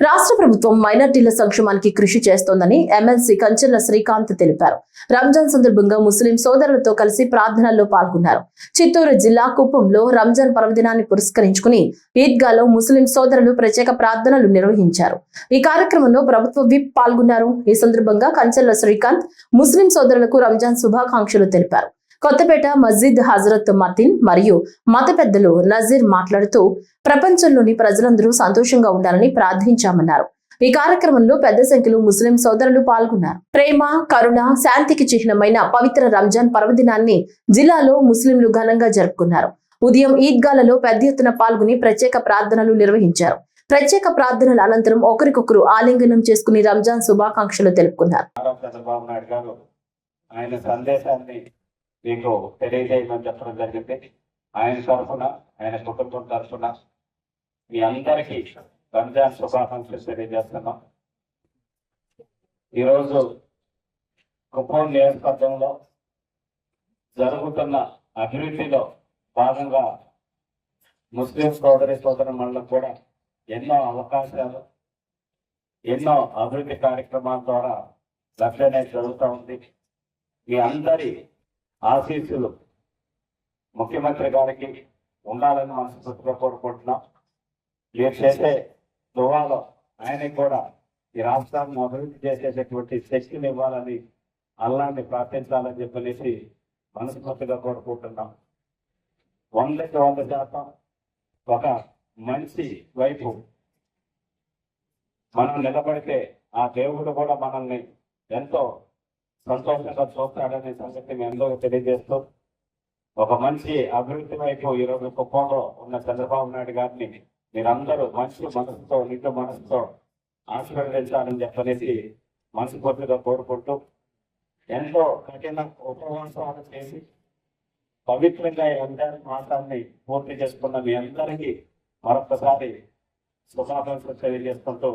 రాష్ట్ర ప్రభుత్వం మైనార్టీల సంక్షేమానికి కృషి చేస్తోందని ఎమ్మెల్సీ కంచెల శ్రీకాంత్ తెలిపారు. రంజాన్ సందర్భంగా ముస్లిం సోదరులతో కలిసి ప్రార్థనల్లో పాల్గొన్నారు. చిత్తూరు జిల్లా కుప్పంలో రంజాన్ పర్వదినాన్ని పురస్కరించుకుని ఈద్గాలో ముస్లిం సోదరులు ప్రత్యేక ప్రార్థనలు నిర్వహించారు. ఈ కార్యక్రమంలో ప్రభుత్వ విప్ పాల్గొన్నారు. ఈ సందర్భంగా కంచెల శ్రీకాంత్ ముస్లిం సోదరులకు రంజాన్ శుభాకాంక్షలు తెలిపారు. కొత్తపేట మస్జిద్ హజరత్ మతిన్ మరియు మత పెద్దలు నజీర్ మాట్లాడుతూ ప్రపంచంలోని ప్రజలందరూ సంతోషంగా ఉండాలని ప్రార్థించామన్నారు. ఈ కార్యక్రమంలో పెద్ద సంఖ్యలో ముస్లిం సోదరులు పాల్గొన్నారు. ప్రేమ, కరుణ, శాంతికి చిహ్నమైన పవిత్ర రంజాన్ పర్వదినాన్ని జిల్లాలో ముస్లింలు ఘనంగా జరుపుకున్నారు. ఉదయం ఈద్గాలలో పెద్ద ఎత్తున పాల్గొని ప్రత్యేక ప్రార్థనలు నిర్వహించారు. ప్రత్యేక ప్రార్థనల అనంతరం ఒకరికొకరు ఆలింగనం చేసుకుని రంజాన్ శుభాకాంక్షలు తెలుపుకున్నారు. మీకు తెలియజేయమని చెప్పడం జరిగింది. ఆయన తరఫున, ఆయన కుటుంబం తరఫున మీ అందరికీ రంజాన్ శుభాకాంక్షలు తెలియజేస్తున్నాం. ఈరోజు కుప్పం నియోజకవర్గంలో జరుగుతున్న అభివృద్ధిలో భాగంగా ముస్లిం సోదరులకు కూడా ఎన్నో అవకాశాలు, ఎన్నో అభివృద్ధి కార్యక్రమాల ద్వారా లక్ష్యమే జరుగుతూ ఉంది. మీ అందరి ఆశీస్సులు ముఖ్యమంత్రి గారికి ఉండాలని మనస్ఫూర్తిగా కోరుకుంటున్నాం. మీరు చేసే దువాలో ఆయనకి కూడా ఈ రాష్ట్రాన్ని అభివృద్ధి చేసేటటువంటి శక్తిని ఇవ్వాలని, అల్లాన్ని ప్రార్థించాలని చెప్పనేసి మనస్ఫూర్తిగా కోరుకుంటున్నాం. 100% ఒక మంచి వైపు మనం నిలబడితే ఆ దేవుడు కూడా మనల్ని ఎంతో సంతోషంగా చూస్తాడనే సంగతి మీ అందరూ తెలియజేస్తూ, ఒక మంచి అభివృద్ధి వైపు ఈరోజు కుప్పంలో ఉన్న చంద్రబాబు నాయుడు గారిని మీరందరూ మంచి మనసుతో, నిండు మనసుతో ఆశీర్వదించాలని చెప్పనేసి మనస్ఫూర్తిగా కోరుకుంటూ, ఎంతో కఠిన ఉపవాసాలు చేసి పవిత్రంగా అందరి మాసాన్ని పూర్తి చేసుకున్న మీ అందరికీ మరొకసారి శుభాకాంక్షలు తెలియజేసుకుంటూ